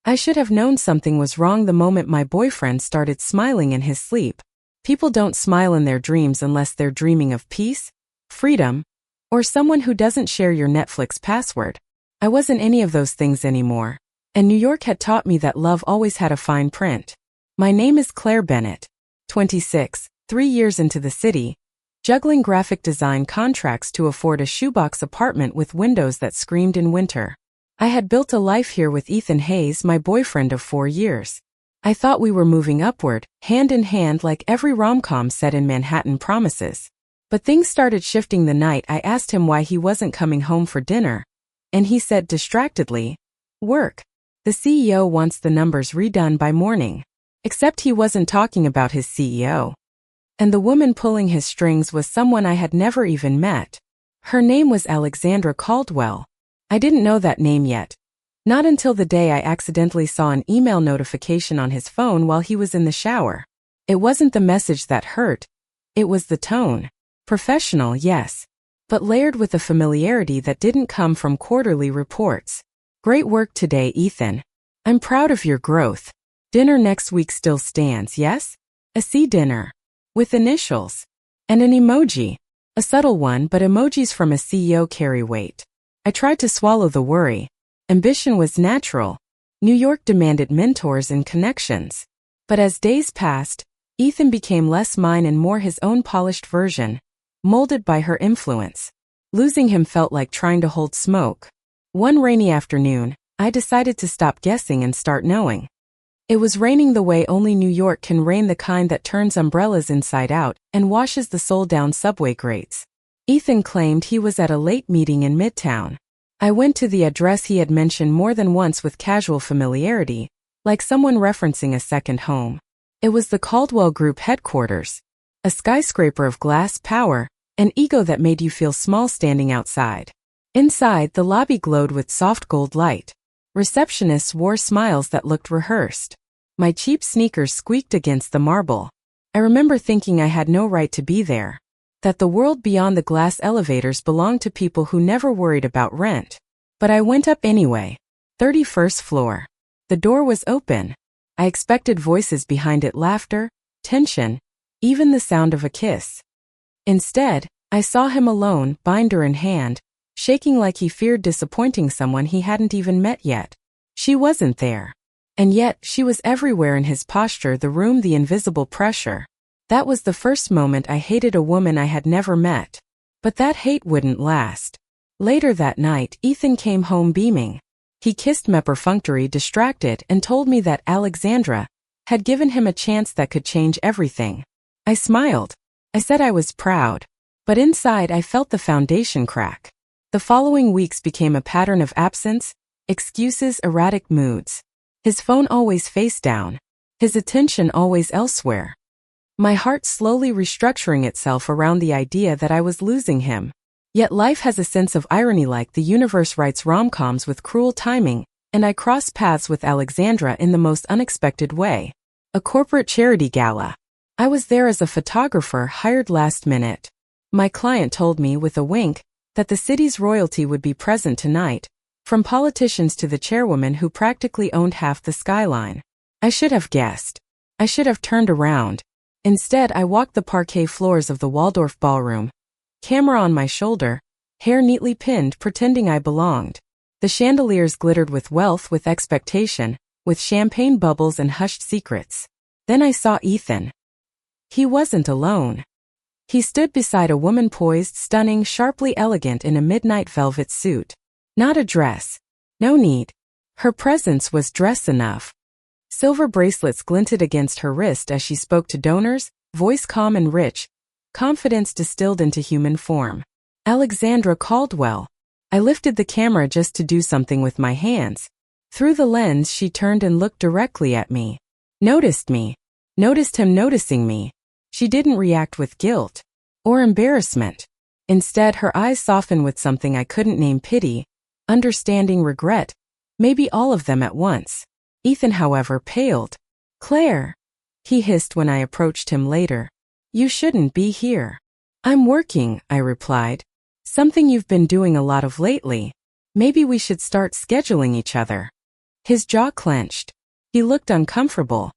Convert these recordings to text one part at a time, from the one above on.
I should have known something was wrong the moment my boyfriend started smiling in his sleep. People don't smile in their dreams unless they're dreaming of peace, freedom, or someone who doesn't share your Netflix password. I wasn't any of those things anymore, and New York had taught me that love always had a fine print. My name is Claire Bennett, 26, 3 years into the city, juggling graphic design contracts to afford a shoebox apartment with windows that screamed in winter. I had built a life here with Ethan Hayes, my boyfriend of 4 years. I thought we were moving upward, hand in hand like every rom-com set in Manhattan promises. But things started shifting the night I asked him why he wasn't coming home for dinner, and he said distractedly, "Work. The CEO wants the numbers redone by morning." Except he wasn't talking about his CEO. And the woman pulling his strings was someone I had never even met. Her name was Alexandra Caldwell. I didn't know that name yet. Not until the day I accidentally saw an email notification on his phone while he was in the shower. It wasn't the message that hurt. It was the tone. Professional, yes, but layered with a familiarity that didn't come from quarterly reports. "Great work today, Ethan. I'm proud of your growth. Dinner next week still stands, yes? A C dinner. With initials. And an emoji. A subtle one, but emojis from a CEO carry weight." I tried to swallow the worry. Ambition was natural. New York demanded mentors and connections. But as days passed, Ethan became less mine and more his own polished version, molded by her influence. Losing him felt like trying to hold smoke. One rainy afternoon, I decided to stop guessing and start knowing. It was raining the way only New York can rain, the kind that turns umbrellas inside out and washes the soul down subway grates. Ethan claimed he was at a late meeting in Midtown. I went to the address he had mentioned more than once with casual familiarity, like someone referencing a second home. It was the Caldwell Group headquarters. A skyscraper of glass, power, an ego that made you feel small standing outside. Inside, the lobby glowed with soft gold light. Receptionists wore smiles that looked rehearsed. My cheap sneakers squeaked against the marble. I remember thinking I had no right to be there. That the world beyond the glass elevators belonged to people who never worried about rent. But I went up anyway. 31st floor. The door was open. I expected voices behind it, laughter, tension, even the sound of a kiss. Instead, I saw him alone, binder in hand, shaking like he feared disappointing someone he hadn't even met yet. She wasn't there. And yet, she was everywhere, in his posture, the room, the invisible pressure. That was the first moment I hated a woman I had never met. But that hate wouldn't last. Later that night, Ethan came home beaming. He kissed me perfunctory, distracted, and told me that Alexandra had given him a chance that could change everything. I smiled. I said I was proud. But inside I felt the foundation crack. The following weeks became a pattern of absence, excuses, erratic moods. His phone always face down. His attention always elsewhere. My heart slowly restructuring itself around the idea that I was losing him. Yet life has a sense of irony, like the universe writes rom-coms with cruel timing, and I crossed paths with Alexandra in the most unexpected way. A corporate charity gala. I was there as a photographer hired last minute. My client told me with a wink that the city's royalty would be present tonight, from politicians to the chairwoman who practically owned half the skyline. I should have guessed. I should have turned around. Instead, I walked the parquet floors of the Waldorf ballroom, camera on my shoulder, hair neatly pinned, pretending I belonged. The chandeliers glittered with wealth, with expectation, with champagne bubbles and hushed secrets. Then I saw Ethan. He wasn't alone. He stood beside a woman poised, stunning, sharply elegant in a midnight velvet suit. Not a dress. No need. Her presence was dress enough. Silver bracelets glinted against her wrist as she spoke to donors, voice calm and rich, confidence distilled into human form. Alexandra Caldwell. I lifted the camera just to do something with my hands. Through the lens, she turned and looked directly at me. Noticed me. Noticed him noticing me. She didn't react with guilt or embarrassment. Instead, her eyes softened with something I couldn't name: pity, understanding, regret, maybe all of them at once. Ethan, however, paled. "Claire," he hissed when I approached him later. "You shouldn't be here." "I'm working," I replied. "Something you've been doing a lot of lately. Maybe we should start scheduling each other." His jaw clenched. He looked uncomfortable.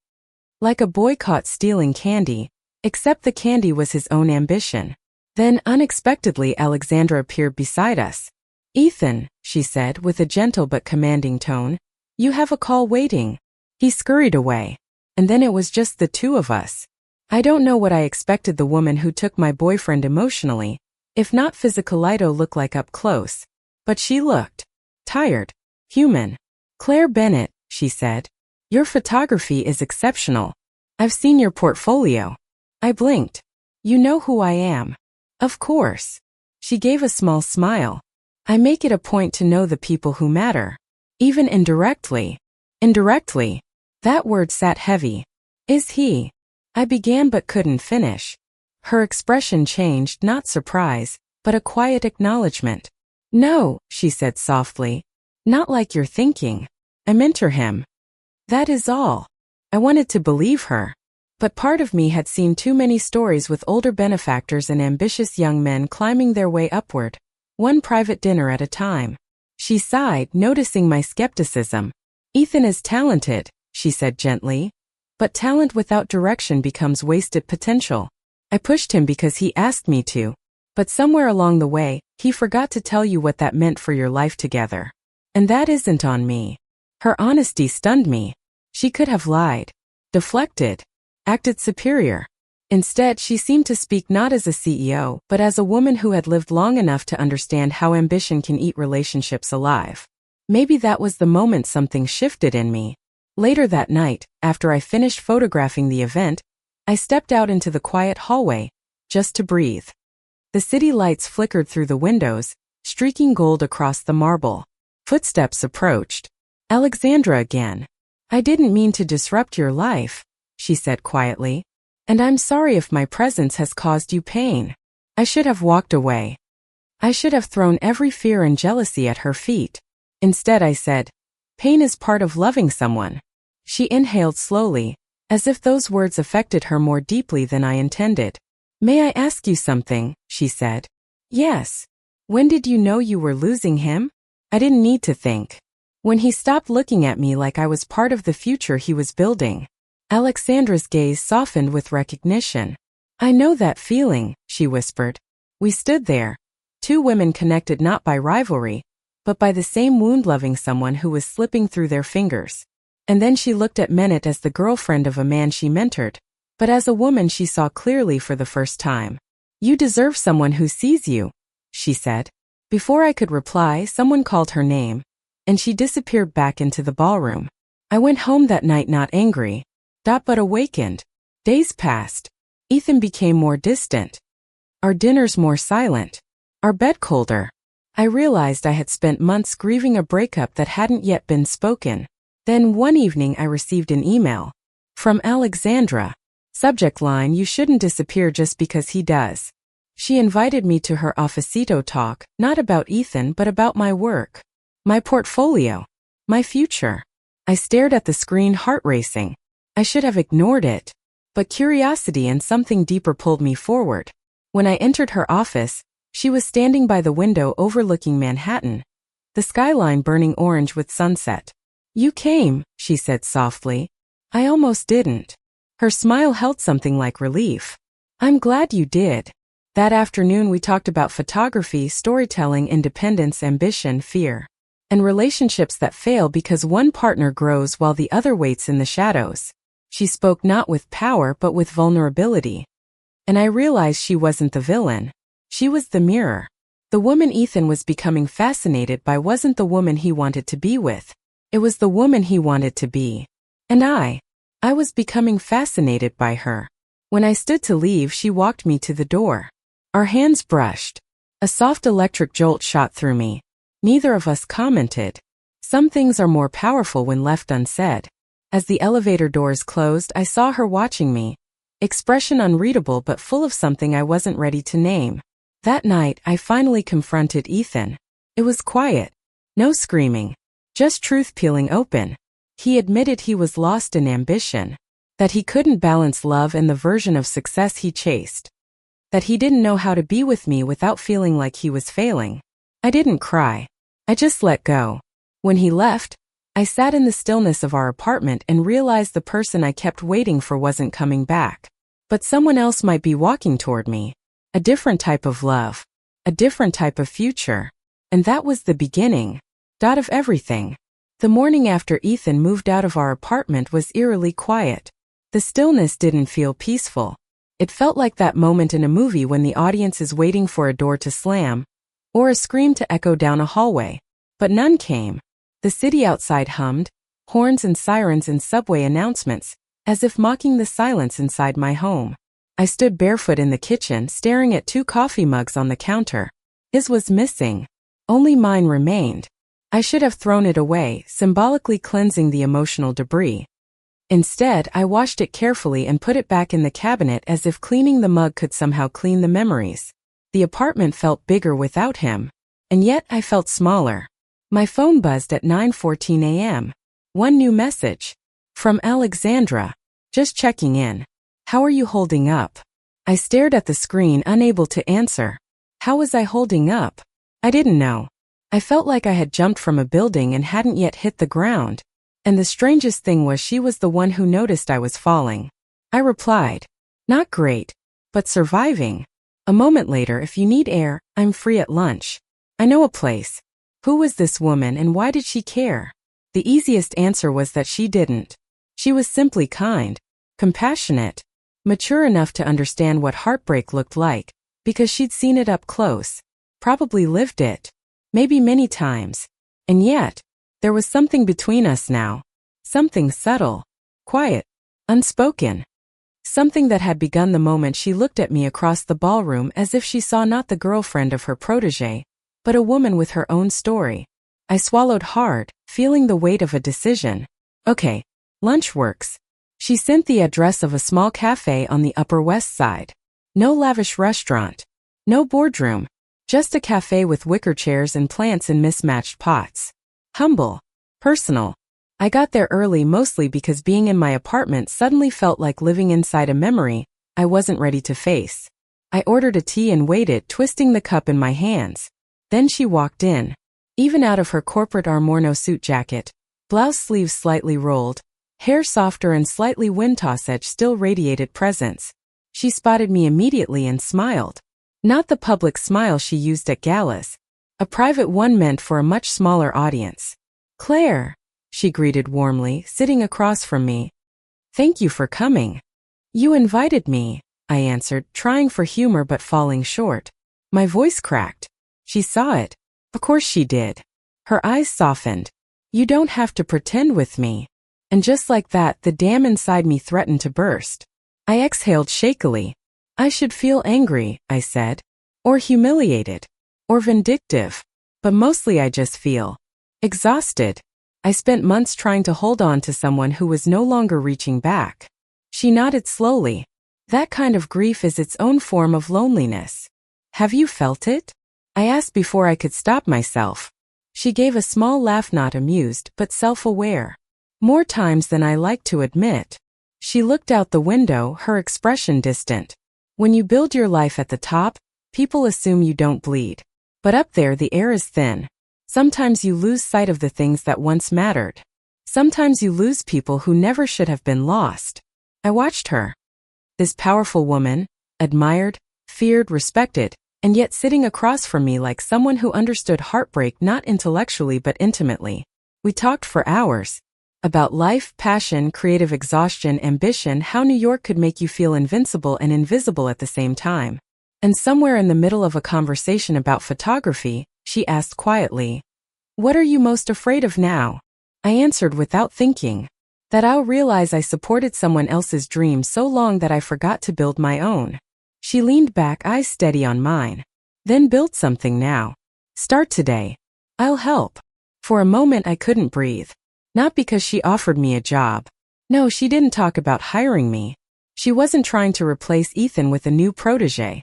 Like a boy caught stealing candy, except the candy was his own ambition. Then, unexpectedly, Alexandra appeared beside us. "Ethan," she said with a gentle but commanding tone, "you have a call waiting." He scurried away. And then it was just the two of us. I don't know what I expected the woman who took my boyfriend emotionally, if not physically, to look like up close. But she looked tired, human. "Claire Bennett," she said, "your photography is exceptional. I've seen your portfolio." I blinked. "You know who I am." "Of course." She gave a small smile. "I make it a point to know the people who matter. Even indirectly." Indirectly. That word sat heavy. "Is he?" I began but couldn't finish. Her expression changed, not surprise, but a quiet acknowledgement. "No," she said softly. "Not like you're thinking. I mentor him. That is all." I wanted to believe her. But part of me had seen too many stories with older benefactors and ambitious young men climbing their way upward, one private dinner at a time. She sighed, noticing my skepticism. "Ethan is talented," she said gently. "But talent without direction becomes wasted potential. I pushed him because he asked me to. But somewhere along the way, he forgot to tell you what that meant for your life together. And that isn't on me." Her honesty stunned me. She could have lied, deflected, acted superior. Instead, she seemed to speak not as a CEO, but as a woman who had lived long enough to understand how ambition can eat relationships alive. Maybe that was the moment something shifted in me. Later that night, after I finished photographing the event, I stepped out into the quiet hallway, just to breathe. The city lights flickered through the windows, streaking gold across the marble. Footsteps approached. "Alexandra again. I didn't mean to disrupt your life," she said quietly. "And I'm sorry if my presence has caused you pain. I should have walked away. I should have thrown every fear and jealousy at her feet. Instead I said, 'Pain is part of loving someone.'" She inhaled slowly, as if those words affected her more deeply than I intended. "May I ask you something?" she said. "Yes. When did you know you were losing him?" I didn't need to think. When he stopped looking at me like I was part of the future he was building. Alexandra's gaze softened with recognition. "I know that feeling," she whispered. We stood there, two women connected not by rivalry, but by the same wound, loving someone who was slipping through their fingers. And then she looked at Bennett as the girlfriend of a man she mentored, but as a woman she saw clearly for the first time. "You deserve someone who sees you," she said. Before I could reply, someone called her name, and she disappeared back into the ballroom. I went home that night not angry, but awakened. Days passed. Ethan became more distant. Our dinners more silent. Our bed colder. I realized I had spent months grieving a breakup that hadn't yet been spoken. Then one evening I received an email. From Alexandra. Subject line: "You shouldn't disappear just because he does." She invited me to her officito talk, not about Ethan but about my work. My portfolio. My future. I stared at the screen, heart racing. I should have ignored it. But curiosity and something deeper pulled me forward. When I entered her office, she was standing by the window overlooking Manhattan, the skyline burning orange with sunset. "You came," she said softly. "I almost didn't." Her smile held something like relief. "I'm glad you did." That afternoon we talked about photography, storytelling, independence, ambition, fear, and relationships that fail because one partner grows while the other waits in the shadows. She spoke not with power but with vulnerability. And I realized she wasn't the villain. She was the mirror. The woman Ethan was becoming fascinated by wasn't the woman he wanted to be with. It was the woman he wanted to be. And I was becoming fascinated by her. When I stood to leave, she walked me to the door. Our hands brushed. A soft electric jolt shot through me. Neither of us commented. Some things are more powerful when left unsaid. As the elevator doors closed, I saw her watching me, expression unreadable but full of something I wasn't ready to name. That night, I finally confronted Ethan. It was quiet. No screaming. Just truth peeling open. He admitted he was lost in ambition. That he couldn't balance love and the version of success he chased. That he didn't know how to be with me without feeling like he was failing. I didn't cry. I just let go. When he left, I sat in the stillness of our apartment and realized the person I kept waiting for wasn't coming back. But someone else might be walking toward me. A different type of love. A different type of future. And that was the beginning. Of everything. The morning after Ethan moved out of our apartment was eerily quiet. The stillness didn't feel peaceful. It felt like that moment in a movie when the audience is waiting for a door to slam, or a scream to echo down a hallway. But none came. The city outside hummed, horns and sirens and subway announcements, as if mocking the silence inside my home. I stood barefoot in the kitchen, staring at 2 coffee mugs on the counter. His was missing. Only mine remained. I should have thrown it away, symbolically cleansing the emotional debris. Instead, I washed it carefully and put it back in the cabinet as if cleaning the mug could somehow clean the memories. The apartment felt bigger without him. And yet I felt smaller. My phone buzzed at 9:14 a.m. One new message. From Alexandra. Just checking in. How are you holding up? I stared at the screen, unable to answer. How was I holding up? I didn't know. I felt like I had jumped from a building and hadn't yet hit the ground. And the strangest thing was she was the one who noticed I was falling. I replied, not great, but surviving. A moment later, if you need air, I'm free at lunch. I know a place. Who was this woman and why did she care? The easiest answer was that she didn't. She was simply kind, compassionate, mature enough to understand what heartbreak looked like, because she'd seen it up close, probably lived it. Maybe many times. And yet, there was something between us now. Something subtle, quiet, unspoken. Something that had begun the moment she looked at me across the ballroom as if she saw not the girlfriend of her protégé, but a woman with her own story. I swallowed hard, feeling the weight of a decision. Okay, lunch works. She sent the address of a small cafe on the Upper West Side. No lavish restaurant. No boardroom. Just a cafe with wicker chairs and plants in mismatched pots. Humble. Personal. I got there early mostly because being in my apartment suddenly felt like living inside a memory I wasn't ready to face. I ordered a tea and waited, twisting the cup in my hands. Then she walked in. Even out of her corporate Armorno suit jacket, blouse sleeves slightly rolled, hair softer and slightly wind-toss edge still radiated presence. She spotted me immediately and smiled. Not the public smile she used at galas. A private one meant for a much smaller audience. Claire, she greeted warmly, sitting across from me. Thank you for coming. You invited me, I answered, trying for humor but falling short. My voice cracked. She saw it. Of course she did. Her eyes softened. You don't have to pretend with me. And just like that, the dam inside me threatened to burst. I exhaled shakily. I should feel angry, I said. Or humiliated. Or vindictive. But mostly I just feel exhausted. I spent months trying to hold on to someone who was no longer reaching back. She nodded slowly. That kind of grief is its own form of loneliness. Have you felt it? I asked before I could stop myself. She gave a small laugh, not amused, but self-aware. More times than I like to admit. She looked out the window, her expression distant. When you build your life at the top, people assume you don't bleed. But up there the air is thin. Sometimes you lose sight of the things that once mattered. Sometimes you lose people who never should have been lost. I watched her. This powerful woman, admired, feared, respected, and yet sitting across from me like someone who understood heartbreak not intellectually but intimately. We talked for hours. About life, passion, creative exhaustion, ambition, how New York could make you feel invincible and invisible at the same time. And somewhere in the middle of a conversation about photography, she asked quietly, "What are you most afraid of now?" I answered without thinking, that I'll realize I supported someone else's dream so long that I forgot to build my own. She leaned back, eyes steady on mine. Then build something now. Start today. I'll help. For a moment I couldn't breathe. Not because she offered me a job. No, she didn't talk about hiring me. She wasn't trying to replace Ethan with a new protégé.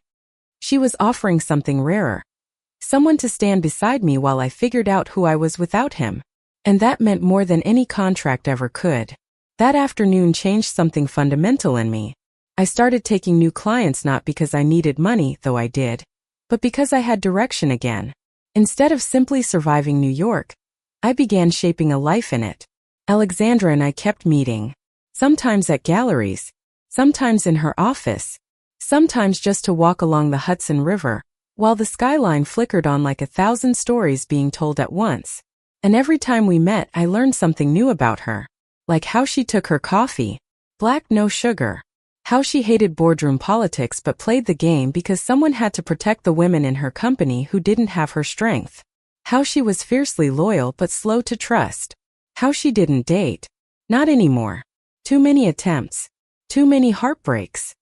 She was offering something rarer. Someone to stand beside me while I figured out who I was without him. And that meant more than any contract ever could. That afternoon changed something fundamental in me. I started taking new clients not because I needed money, though I did, but because I had direction again. Instead of simply surviving New York, I began shaping a life in it. Alexandra and I kept meeting. Sometimes at galleries, sometimes in her office, sometimes just to walk along the Hudson River, while the skyline flickered on like 1,000 stories being told at once. And every time we met, I learned something new about her. Like how she took her coffee, black, no sugar. How she hated boardroom politics but played the game because someone had to protect the women in her company who didn't have her strength. How she was fiercely loyal but slow to trust. How she didn't date. Not anymore. Too many attempts. Too many heartbreaks.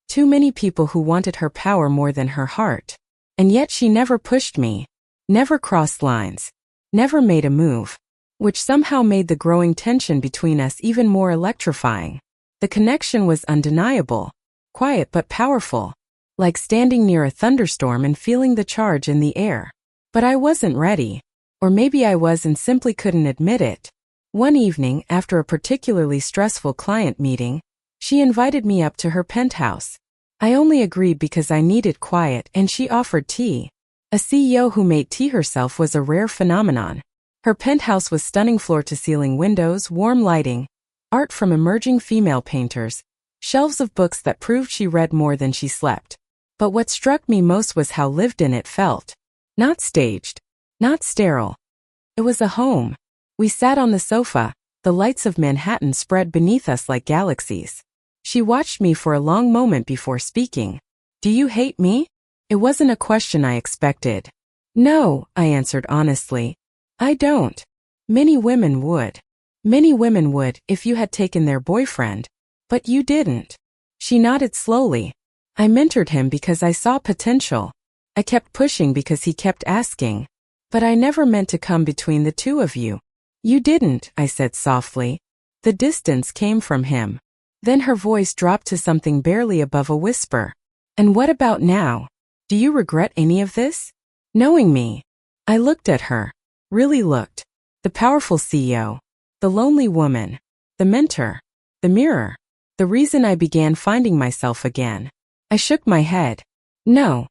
Too many people who wanted her power more than her heart. And yet she never pushed me. Never crossed lines. Never made a move. Which somehow made the growing tension between us even more electrifying. The connection was undeniable. Quiet but powerful. Like standing near a thunderstorm and feeling the charge in the air. But I wasn't ready. Or maybe I was and simply couldn't admit it. One evening, after a particularly stressful client meeting, she invited me up to her penthouse. I only agreed because I needed quiet and she offered tea. A CEO who made tea herself was a rare phenomenon. Her penthouse was stunning floor-to-ceiling windows, warm lighting, art from emerging female painters, shelves of books that proved she read more than she slept. But what struck me most was how lived in it felt. Not staged. Not sterile. It was a home. We sat on the sofa, the lights of Manhattan spread beneath us like galaxies. She watched me for a long moment before speaking. "Do you hate me?" It wasn't a question I expected. "No," I answered honestly. "I don't. Many women would. Many women would if you had taken their boyfriend. But you didn't." She nodded slowly. "I mentored him because I saw potential. I kept pushing because he kept asking. But I never meant to come between the two of you." "You didn't," I said softly. The distance came from him. Then her voice dropped to something barely above a whisper. "And what about now? Do you regret any of this? Knowing me?" I looked at her. Really looked. The powerful CEO. The lonely woman. The mentor. The mirror. The reason I began finding myself again. I shook my head. "No.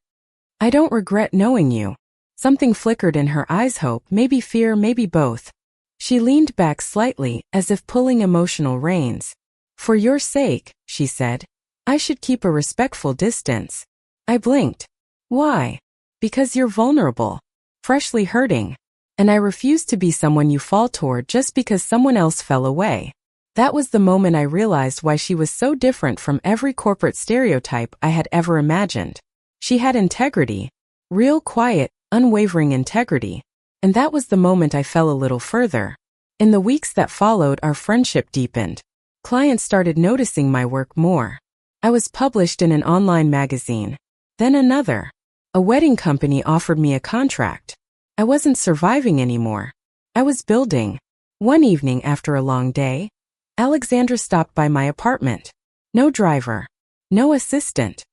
I don't regret knowing you." Something flickered in her eyes, hope, maybe fear, maybe both. She leaned back slightly, as if pulling emotional reins. "For your sake," she said, "I should keep a respectful distance." I blinked. "Why?" "Because you're vulnerable. Freshly hurting. And I refuse to be someone you fall toward just because someone else fell away." That was the moment I realized why she was so different from every corporate stereotype I had ever imagined. She had integrity. Real, quiet, unwavering integrity. And that was the moment I fell a little further. In the weeks that followed, our friendship deepened. Clients started noticing my work more. I was published in an online magazine. Then another. A wedding company offered me a contract. I wasn't surviving anymore. I was building. One evening after a long day, Alexandra stopped by my apartment. No driver. No assistant.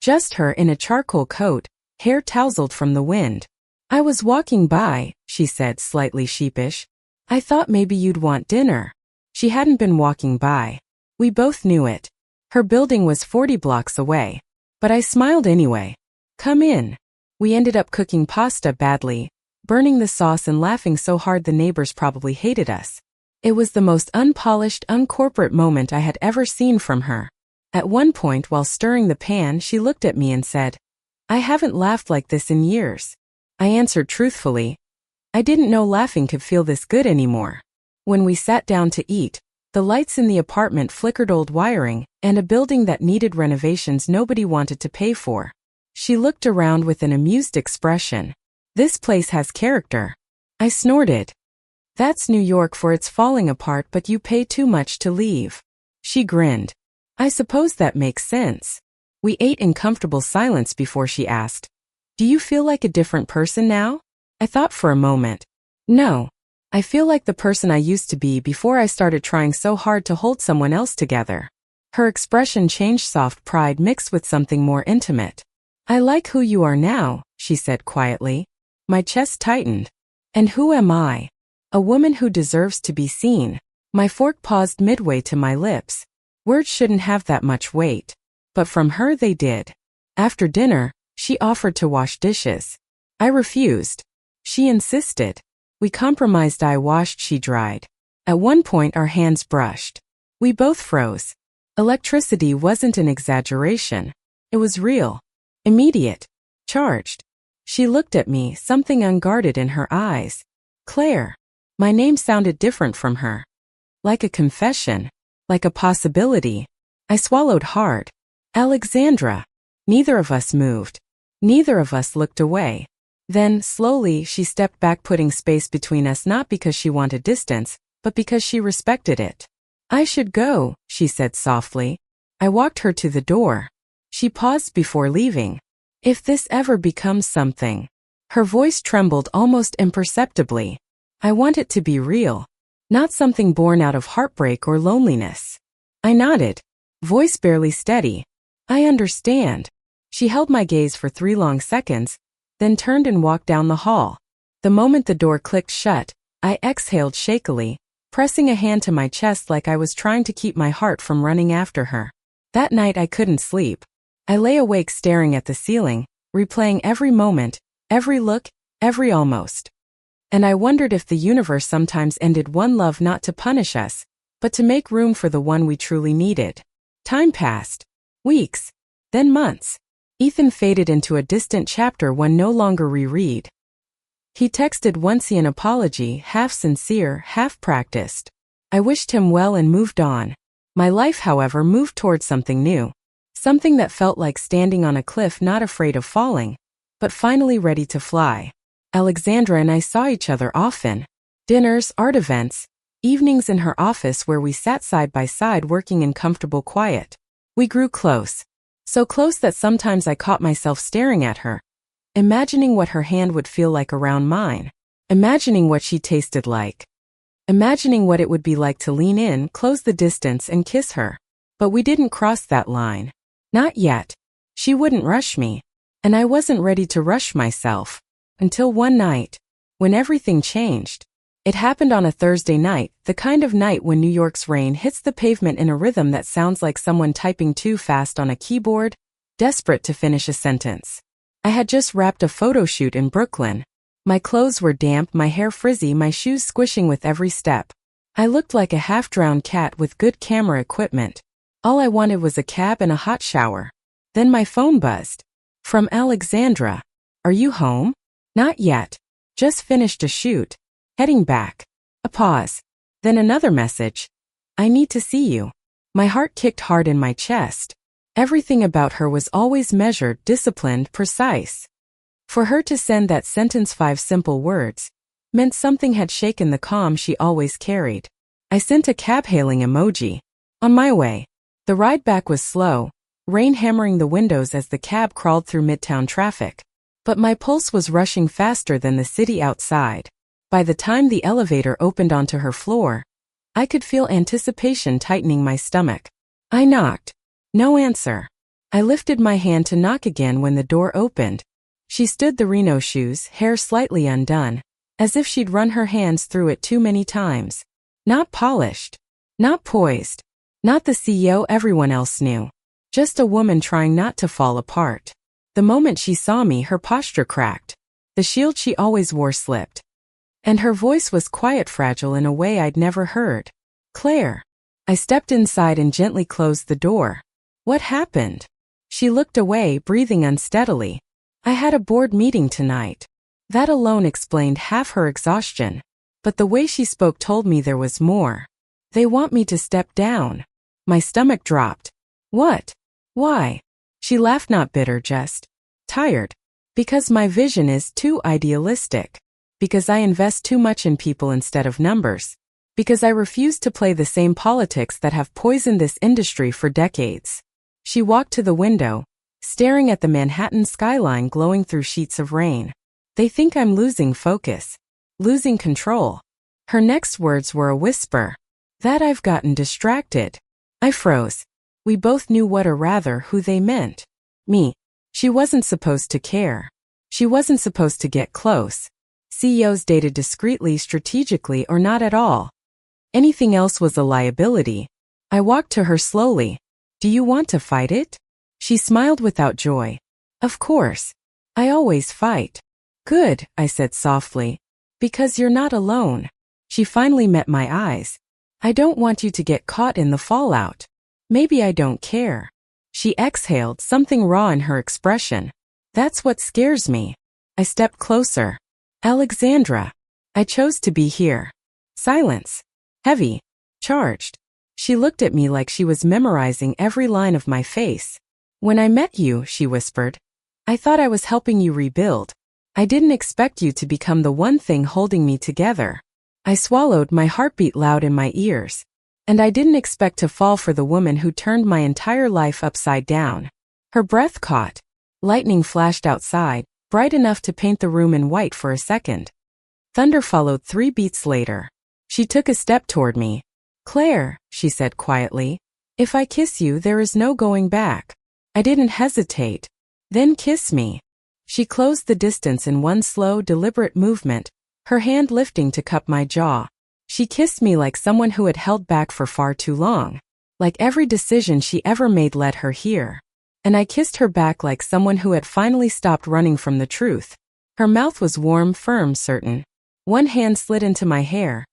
Just her in a charcoal coat, hair tousled from the wind. "I was walking by," she said, slightly sheepish. "I thought maybe you'd want dinner." She hadn't been walking by. We both knew it. Her building was 40 blocks away. But I smiled anyway. "Come in." We ended up cooking pasta badly, burning the sauce and laughing so hard the neighbors probably hated us. It was the most unpolished, uncorporate moment I had ever seen from her. At one point, while stirring the pan, she looked at me and said, "I haven't laughed like this in years." I answered truthfully, I didn't know laughing could feel this good anymore. When we sat down to eat, the lights in the apartment flickered, old wiring, and a building that needed renovations nobody wanted to pay for. She looked around with an amused expression. "This place has character." I snorted. "That's New York for it's falling apart, but you pay too much to leave." She grinned. "I suppose that makes sense." We ate in comfortable silence before she asked, "Do you feel like a different person now?" I thought for a moment. "No. I feel like the person I used to be before I started trying so hard to hold someone else together." Her expression changed, soft pride mixed with something more intimate. "I like who you are now," she said quietly. My chest tightened. "And who am I? A woman who deserves to be seen." My fork paused midway to my lips. Words shouldn't have that much weight. But from her they did. After dinner, she offered to wash dishes. I refused. She insisted. We compromised. I washed, she dried. At one point our hands brushed. We both froze. Electricity wasn't an exaggeration. It was real. Immediate. Charged. She looked at me, something unguarded in her eyes. Claire. My name sounded different from her. Like a confession. Like a possibility. I swallowed hard. Alexandra. Neither of us moved. Neither of us looked away. Then, slowly, she stepped back, putting space between us, not because she wanted distance, but because she respected it. I should go, she said softly. I walked her to the door. She paused before leaving. If this ever becomes something. Her voice trembled almost imperceptibly. I want it to be real. Not something born out of heartbreak or loneliness. I nodded. Voice barely steady. I understand. She held my gaze for 3 long seconds, then turned and walked down the hall. The moment the door clicked shut, I exhaled shakily, pressing a hand to my chest like I was trying to keep my heart from running after her. That night I couldn't sleep. I lay awake staring at the ceiling, replaying every moment, every look, every almost. And I wondered if the universe sometimes ended one love not to punish us, but to make room for the one we truly needed. Time passed. Weeks. Then months. Ethan faded into a distant chapter one no longer reread. He texted once, an apology, half sincere, half practiced. I wished him well and moved on. My life, however, moved towards something new. Something that felt like standing on a cliff, not afraid of falling, but finally ready to fly. Alexandra and I saw each other often. Dinners, art events, evenings in her office where we sat side by side working in comfortable quiet. We grew close. So close that sometimes I caught myself staring at her, imagining what her hand would feel like around mine, imagining what she tasted like, imagining what it would be like to lean in, close the distance, and kiss her. But we didn't cross that line. Not yet. She wouldn't rush me, and I wasn't ready to rush myself. Until one night, when everything changed. It happened on a Thursday night, the kind of night when New York's rain hits the pavement in a rhythm that sounds like someone typing too fast on a keyboard, desperate to finish a sentence. I had just wrapped a photo shoot in Brooklyn. My clothes were damp, my hair frizzy, my shoes squishing with every step. I looked like a half-drowned cat with good camera equipment. All I wanted was a cab and a hot shower. Then my phone buzzed. From Alexandra. Are you home? Not yet. Just finished a shoot. Heading back. A pause. Then another message. I need to see you. My heart kicked hard in my chest. Everything about her was always measured, disciplined, precise. For her to send that sentence, 5 simple words, meant something had shaken the calm she always carried. I sent a cab-hailing emoji. On my way. The ride back was slow, rain hammering the windows as the cab crawled through midtown traffic. But my pulse was rushing faster than the city outside. By the time the elevator opened onto her floor, I could feel anticipation tightening my stomach. I knocked. No answer. I lifted my hand to knock again when the door opened. She stood, the Reno shoes, hair slightly undone, as if she'd run her hands through it too many times. Not polished. Not poised. Not the CEO everyone else knew. Just a woman trying not to fall apart. The moment she saw me, her posture cracked. The shield she always wore slipped. And her voice was quiet, fragile in a way I'd never heard. Claire. I stepped inside and gently closed the door. What happened? She looked away, breathing unsteadily. I had a board meeting tonight. That alone explained half her exhaustion. But the way she spoke told me there was more. They want me to step down. My stomach dropped. What? Why? She laughed, not bitter, just tired. Because my vision is too idealistic. Because I invest too much in people instead of numbers. Because I refuse to play the same politics that have poisoned this industry for decades. She walked to the window, staring at the Manhattan skyline glowing through sheets of rain. They think I'm losing focus. Losing control. Her next words were a whisper. That I've gotten distracted. I froze. We both knew what, or rather who they meant. Me. She wasn't supposed to care. She wasn't supposed to get close. CEOs dated discreetly, strategically, or not at all. Anything else was a liability. I walked to her slowly. Do you want to fight it? She smiled without joy. Of course. I always fight. Good, I said softly. Because you're not alone. She finally met my eyes. I don't want you to get caught in the fallout. Maybe I don't care. She exhaled, something raw in her expression. That's what scares me. I stepped closer. Alexandra. I chose to be here. Silence. Heavy. Charged. She looked at me like she was memorizing every line of my face. When I met you, she whispered, I thought I was helping you rebuild. I didn't expect you to become the one thing holding me together. I swallowed, my heartbeat loud in my ears. And I didn't expect to fall for the woman who turned my entire life upside down. Her breath caught. Lightning flashed outside, bright enough to paint the room in white for a second. Thunder followed 3 beats later. She took a step toward me. Claire, she said quietly, if I kiss you, there is no going back. I didn't hesitate. Then kiss me. She closed the distance in one slow, deliberate movement, her hand lifting to cup my jaw. She kissed me like someone who had held back for far too long. Like every decision she ever made led her here. And I kissed her back like someone who had finally stopped running from the truth. Her mouth was warm, firm, certain. One hand slid into my hair,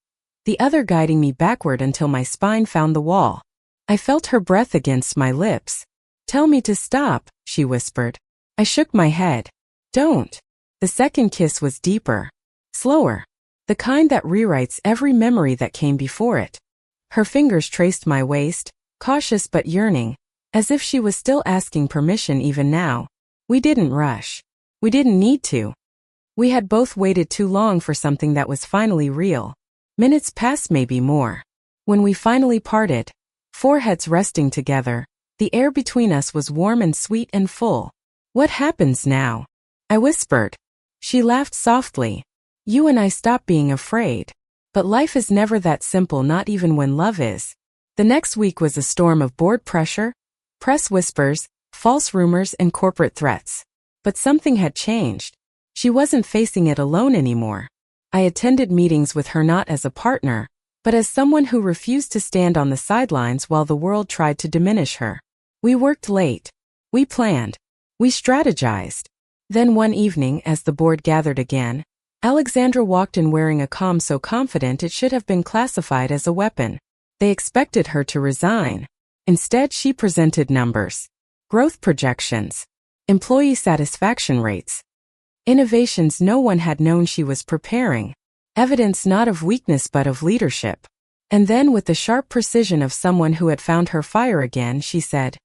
the other guiding me backward until my spine found the wall. I felt her breath against my lips. Tell me to stop, she whispered. I shook my head. Don't. The second kiss was deeper. Slower. The kind that rewrites every memory that came before it. Her fingers traced my waist, cautious but yearning, as if she was still asking permission even now. We didn't rush. We didn't need to. We had both waited too long for something that was finally real. Minutes passed, maybe more. When we finally parted, foreheads resting together, the air between us was warm and sweet and full. What happens now? I whispered. She laughed softly. You and I stopped being afraid. But life is never that simple, not even when love is. The next week was a storm of board pressure, press whispers, false rumors, and corporate threats. But something had changed. She wasn't facing it alone anymore. I attended meetings with her not as a partner, but as someone who refused to stand on the sidelines while the world tried to diminish her. We worked late. We planned. We strategized. Then one evening, as the board gathered again, Alexandra walked in wearing a calm so confident it should have been classified as a weapon. They expected her to resign. Instead, she presented numbers, growth projections, employee satisfaction rates, innovations no one had known she was preparing, evidence not of weakness but of leadership. And then, with the sharp precision of someone who had found her fire again, she said,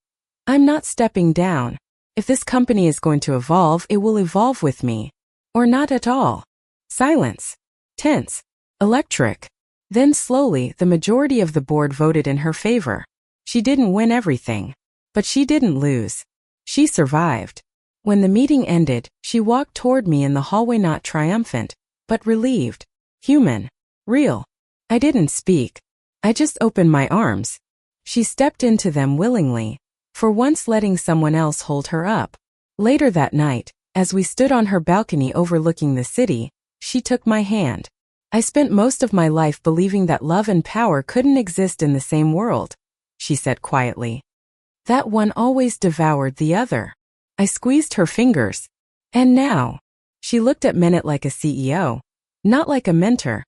I'm not stepping down. If this company is going to evolve, it will evolve with me. Or not at all. Silence. Tense. Electric. Then slowly, the majority of the board voted in her favor. She didn't win everything. But she didn't lose. She survived. When the meeting ended, she walked toward me in the hallway, not triumphant, but relieved. Human. Real. I didn't speak. I just opened my arms. She stepped into them willingly, for once letting someone else hold her up. Later that night, as we stood on her balcony overlooking the city, she took my hand. I spent most of my life believing that love and power couldn't exist in the same world, she said quietly. That one always devoured the other. I squeezed her fingers. And now? She looked at Menet like a CEO, not like a mentor,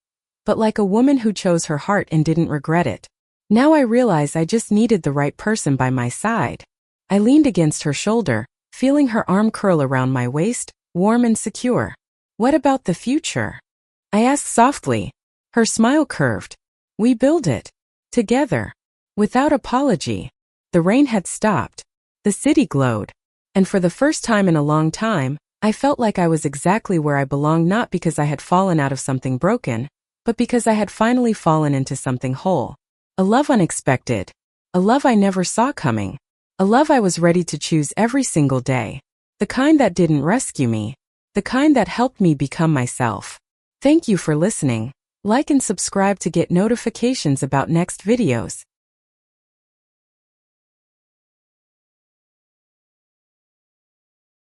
but like a woman who chose her heart and didn't regret it. Now I realize I just needed the right person by my side. I leaned against her shoulder, feeling her arm curl around my waist, warm and secure. What about the future? I asked softly. Her smile curved. We build it. Together. Without apology. The rain had stopped. The city glowed. And for the first time in a long time, I felt like I was exactly where I belonged, not because I had fallen out of something broken, but because I had finally fallen into something whole. A love unexpected. A love I never saw coming. A love I was ready to choose every single day. The kind that didn't rescue me. The kind that helped me become myself. Thank you for listening. Like and subscribe to get notifications about next videos.